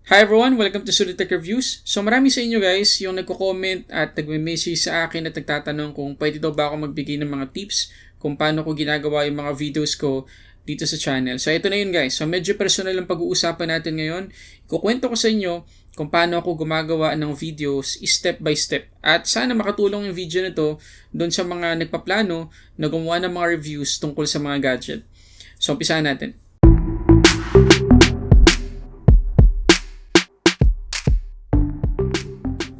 Hi everyone! Welcome to Sulit Tech Reviews. So marami sa inyo guys yung nagko-comment at nagme-message sa akin at nagtatanong kung pwede daw ba ako magbigay ng mga tips kung paano ko ginagawa yung mga videos ko dito sa channel. So ito na yun guys. So medyo personal ang pag-uusapan natin ngayon. Ikukwento ko sa inyo kung paano ako gumagawa ng videos step by step. At sana makatulong yung video na to doon sa mga nagpaplano na gumawa ng mga reviews tungkol sa mga gadget. So umpisahan natin.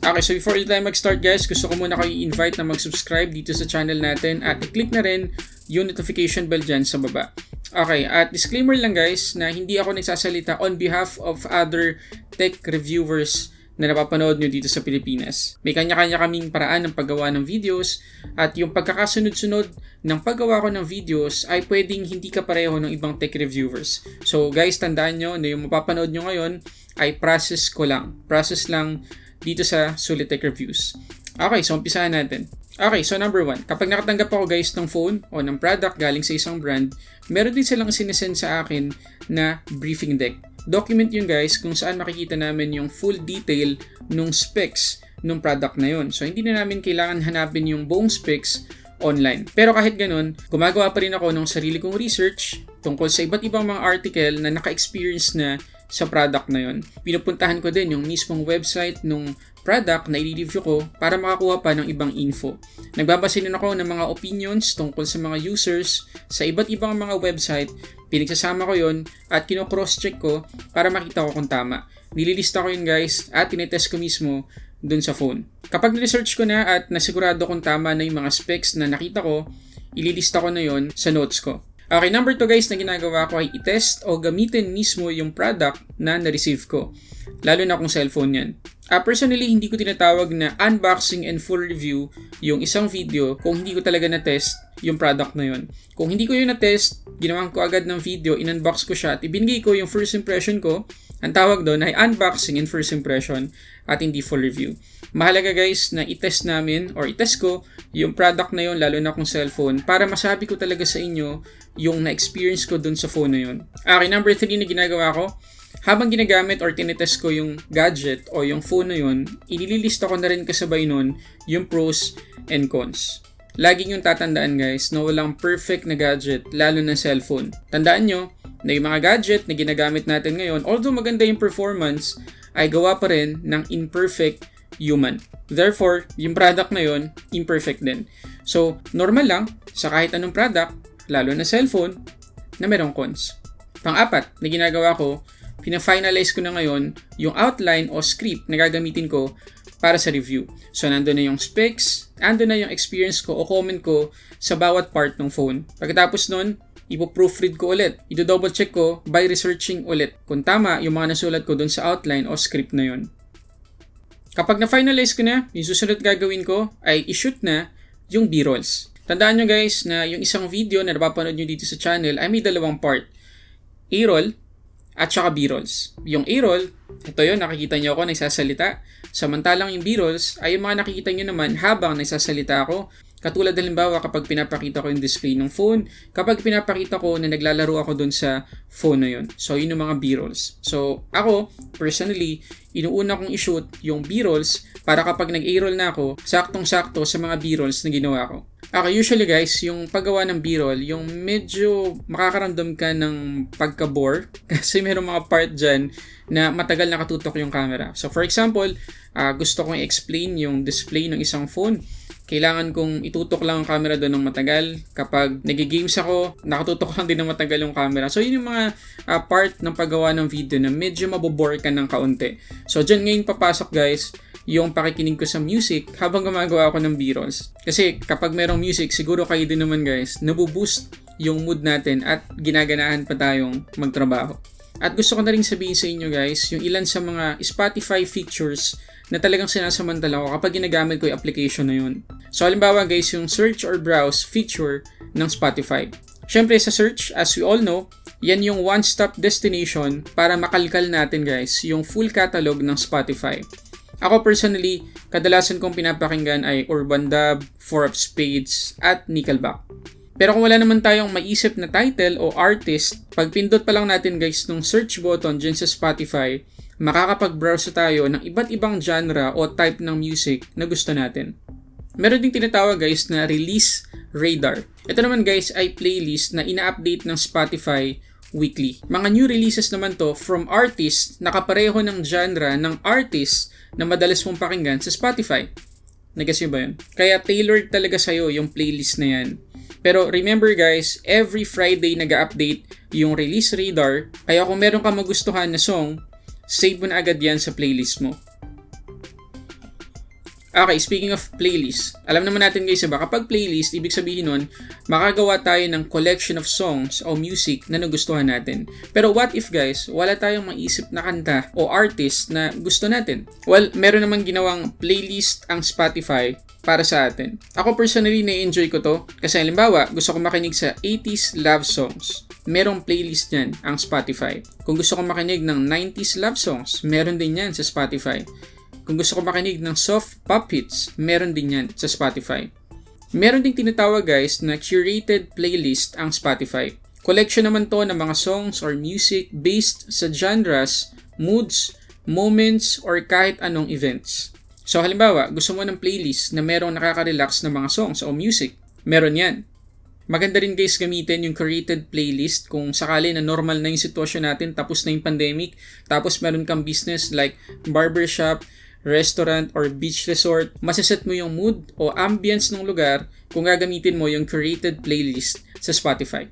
Okay, so before tayo mag-start guys, gusto ko muna kayo i-invite na mag-subscribe dito sa channel natin at i-click na rin yung notification bell dyan sa baba. Okay, at disclaimer lang guys na hindi ako nagsasalita on behalf of other tech reviewers na napapanood nyo dito sa Pilipinas. May kanya-kanya kaming paraan ng paggawa ng videos at yung pagkakasunod-sunod ng paggawa ko ng videos ay pwedeng hindi kapareho ng ibang tech reviewers. So guys, tandaan nyo na yung mapapanood nyo ngayon ay process ko lang. Process lang dito sa Sulit Tech Reviews. Okay, so umpisahan natin. Okay, so number 1. Kapag nakatanggap ako guys ng phone o ng product galing sa isang brand, meron din silang sinesend sa akin na briefing deck. Document yun guys kung saan makikita namin yung full detail nung specs nung product na yun. So hindi na namin kailangan hanapin yung buong specs online. Pero kahit ganun, gumagawa pa rin ako ng sarili kong research tungkol sa iba't ibang mga article na naka-experience na sa product na yon. Pinupuntahan ko din yung mismong website nung product na i-review ko para makakuha pa ng ibang info. Nagbabase din ako ng mga opinions tungkol sa mga users sa iba't ibang mga website. Pinagsasama ko yon at kino-cross-check ko para makita ko kung tama. Nililista ko yun guys at tinetest ko mismo dun sa phone. Kapag research ko na at nasigurado kong tama na yung mga specs na nakita ko, ililista ko na yon sa notes ko. Okay, number 2 guys na ginagawa ko ay i-test o gamitin mismo yung product na na-receive ko. Lalo na kung cellphone yan. Personally, hindi ko tinatawag na unboxing and full review yung isang video kung hindi ko talaga na-test yung product na yun. Kung hindi ko yun na-test, ginawan ko agad ng video, in-unbox ko siya at ibinigay ko yung first impression ko. Ang tawag doon ay unboxing and first impression at hindi full review. Mahalaga guys na i-test namin or i-test ko yung product na yun lalo na kung cellphone para masabi ko talaga sa inyo yung na-experience ko dun sa phone na yun. Okay, number 3 na ginagawa ko, habang ginagamit or tinetest ko yung gadget o yung phone na yun, inililista ko na rin kasabay nun yung pros and cons. Laging yung tatandaan guys na walang perfect na gadget lalo na cellphone. Tandaan nyo na yung mga gadget na ginagamit natin ngayon, although maganda yung performance, ay gawa pa rin ng imperfect human. Therefore, yung product na yun, imperfect din. So, normal lang sa kahit anong product, lalo na cellphone, na merong cons. Pang-apat na ginagawa ko, pina-finalize ko na ngayon yung outline o script na gagamitin ko para sa review. So, nandun na yung specs, nandun na yung experience ko o comment ko sa bawat part ng phone. Pagkatapos nun, ipo-proofread ko ulit. I-double check ko by researching ulit kung tama yung mga nasulat ko dun sa outline o script na yun. Kapag na-finalize ko na, yung susunod gagawin ko ay i-shoot na yung B-rolls. Tandaan nyo guys na yung isang video na napapanood nyo dito sa channel ay may dalawang part. A-roll at saka B-rolls. Yung A-roll, ito yun, nakikita nyo ako nagsasalita. Samantalang yung B-rolls ay yung mga nakikita nyo naman habang nagsasalita ako. Katulad halimbawa kapag pinapakita ko yung display ng phone, kapag pinapakita ko na naglalaro ako dun sa phone na yun. So, yun yung mga B-rolls. So, ako, personally, inuuna kong i-shoot yung B-rolls para kapag nag-A-roll na ako, saktong-sakto sa mga B-rolls na ginawa ko. Okay, usually guys, yung paggawa ng B-roll, yung medyo makakaramdam ka ng pagka-bore kasi mayroong mga part dyan na matagal nakatutok yung camera. So, for example, gusto kong i-explain yung display ng isang phone. Kailangan kong itutok lang ang camera doon ng matagal. Kapag nag-games ako, nakatutok lang din ng matagal yung camera. So, yun yung mga part ng paggawa ng video na medyo mabobore ka ng kaunti. So, dyan ngayon papasok guys, yung pakikinig ko sa music habang gumagawa ako ng B-rolls. Kasi kapag merong music, siguro kayo din naman guys, nabuboost yung mood natin at ginaganahan pa tayong magtrabaho. At gusto ko na rin sabihin sa inyo guys, yung ilan sa mga Spotify features na talagang sinasamantala ko kapag ginagamit ko yung application na yun. So halimbawa guys, yung search or browse feature ng Spotify. Syempre sa search, as we all know, yan yung one-stop destination para makalkal natin guys yung full catalog ng Spotify. Ako personally, kadalasan kong pinapakinggan ay Urban Dub, Four of Spades, at Nickelback. Pero kung wala naman tayong maisip na title o artist, pag pindot pa lang natin guys nung search button dyan sa Spotify, makakapag-browse tayo ng iba't ibang genre o type ng music na gusto natin. Meron ding tinatawag guys na release radar. Ito naman guys ay playlist na ina-update ng Spotify weekly. Mga new releases naman to from artists na kapareho ng genre ng artists na madalas mong pakinggan sa Spotify. Nag-gets ba yun? Kaya tailored talaga sa'yo yung playlist na yan. Pero remember guys, every Friday nag-update yung release radar. Kaya kung meron ka magustuhan na song, save mo na agad yan sa playlist mo. Okay, speaking of playlist, alam naman natin guys, diba, kapag playlist, ibig sabihin nun, makagawa tayo ng collection of songs o music na nagustuhan natin. Pero what if guys, wala tayong maisip na kanta o artist na gusto natin? Well, meron namang ginawang playlist ang Spotify para sa atin. Ako personally, na-enjoy ko to kasi halimbawa, gusto ko makinig sa 80s love songs. Merong playlist yan ang Spotify. Kung gusto ko makinig ng 90s love songs, meron din yan sa Spotify. Kung gusto ko makinig ng soft pop hits, meron din yan sa Spotify. Meron ding tinatawag guys na curated playlist ang Spotify. Collection naman to ng mga songs or music based sa genres, moods, moments, or kahit anong events. So halimbawa, gusto mo ng playlist na merong nakaka-relax na mga songs o music, meron yan. Maganda rin guys gamitin yung curated playlist kung sakali na normal na yung sitwasyon natin, tapos na yung pandemic, tapos meron kang business like barbershop, restaurant, or beach resort, masiset mo yung mood o ambience ng lugar kung gagamitin mo yung curated playlist sa Spotify.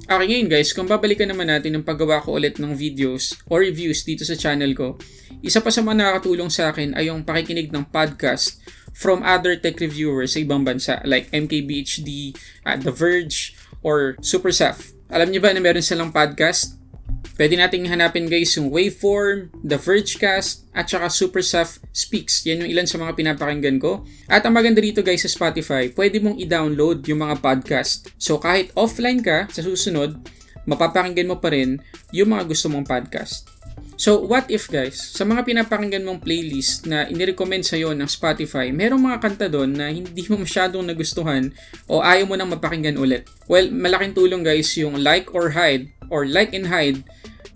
Okay, ngayon guys, kung babalikan naman natin ang paggawa ko ulit ng videos o reviews dito sa channel ko, isa pa sa mga nakakatulong sa akin ay yung pakikinig ng podcast from other tech reviewers sa ibang bansa like MKBHD, The Verge, or SuperSaf. Alam niyo ba na meron silang podcast? Pwede nating hanapin guys yung Waveform, The Vergecast, at saka SuperSaf Speaks. Yan yung ilan sa mga pinapakinggan ko. At ang maganda dito guys sa Spotify, pwede mong i-download yung mga podcast. So kahit offline ka sa susunod, mapapakinggan mo pa rin yung mga gusto mong podcast. So what if guys, sa mga pinapakinggan mong playlist na inirecommend sa'yo ng Spotify, merong mga kanta doon na hindi mo masyadong nagustuhan o ayaw mo nang mapakinggan ulit? Well, malaking tulong guys yung like or hide or like and hide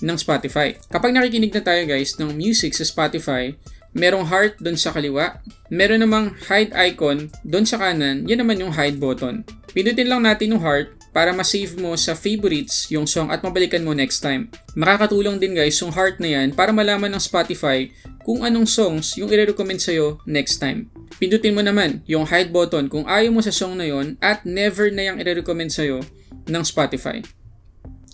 ng Spotify. Kapag nakikinig na tayo guys ng music sa Spotify, merong heart doon sa kaliwa, meron namang hide icon doon sa kanan, yan naman yung hide button. Pindutin lang natin yung heart para ma-save mo sa favorites yung song at mabalikan mo next time. Makakatulong din guys yung heart na yan para malaman ng Spotify kung anong songs yung i-recommend sa'yo next time. Pindutin mo naman yung hide button kung ayaw mo sa song na yon at never na yung i-recommend sa'yo ng Spotify.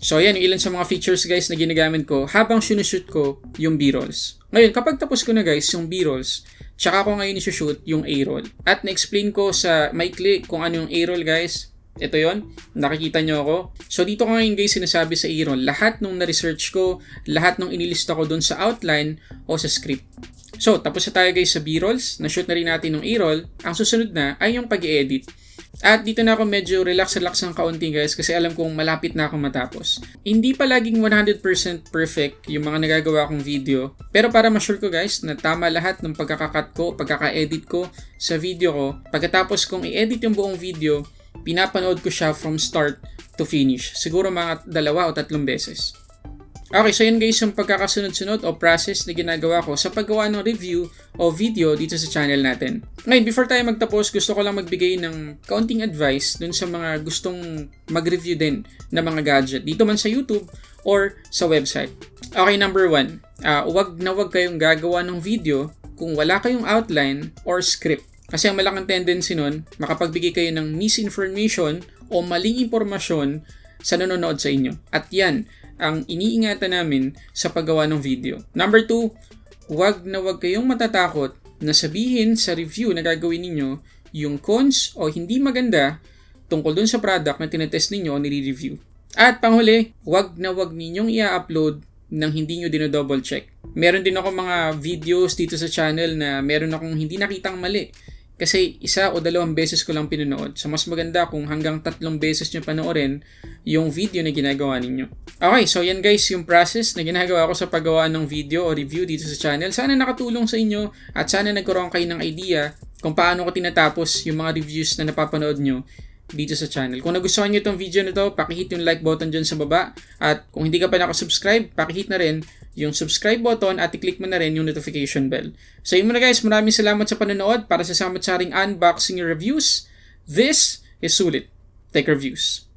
So yan yung ilan sa mga features guys na ginagamit ko habang sinushoot ko yung B-rolls. Ngayon, kapag tapos ko na guys yung B-rolls, tsaka ko ngayon isushoot yung A-roll. At na-explain ko sa maikli kung ano yung A-roll guys. Ito yon, nakikita nyo ako. So dito ko ngayon guys sinasabi sa A-roll, lahat nung na-research ko, lahat nung inilista ko dun sa outline o sa script. So tapos na tayo guys sa B-rolls, na-shoot na rin natin yung A-roll. Ang susunod na ay yung pag-edit. At dito na ako medyo relax ng kaunti guys kasi alam kong malapit na akong matapos. Hindi pa laging 100% perfect yung mga nagagawa kong video. Pero para ma-sure ko guys na tama lahat ng pagkakakat ko, pagkaka-edit ko sa video ko, pagkatapos kong i-edit yung buong video, pinapanood ko siya from start to finish. Siguro mga 2 o 3 beses. Okay, so yun guys yung pagkakasunod-sunod o process na ginagawa ko sa paggawa ng review o video dito sa channel natin. Ngayon, before tayo magtapos, gusto ko lang magbigay ng kaunting advice dun sa mga gustong mag-review din ng mga gadget dito man sa YouTube or sa website. Okay, number 1, wag kayong gagawa ng video kung wala kayong outline or script. Kasi ang malaking tendency nun, makapagbigay kayo ng misinformation o maling impormasyon sa nanonood sa inyo. At yan ang iniingatan namin sa paggawa ng video. Number 2, wag kayong matatakot na sabihin sa review na gagawin ninyo yung cons o hindi maganda tungkol dun sa product na tinetest ninyo o nire-review. At panghuli, wag ninyong i-upload nang hindi nyo dinodouble check. Meron din ako mga videos dito sa channel na meron akong hindi nakitang mali. Kasi 1 o 2 beses ko lang pinanood. So mas maganda kung hanggang 3 beses nyo panoorin yung video na ginagawa ninyo. Okay, so yan guys yung process na ginagawa ko sa paggawa ng video o review dito sa channel. Sana nakatulong sa inyo at sana nagkaroon kayo ng idea kung paano ko tinatapos yung mga reviews na napapanood nyo dito sa channel. Kung nagustuhan nyo itong video na to, pakihit yung like button dyan sa baba. At kung hindi ka pa nakasubscribe, pakihit na rin yung subscribe button at i-click mo na rin yung notification bell. So yun muna guys, maraming salamat sa panonood para sa samot-saring unboxing reviews. This is Sulit Tech Reviews.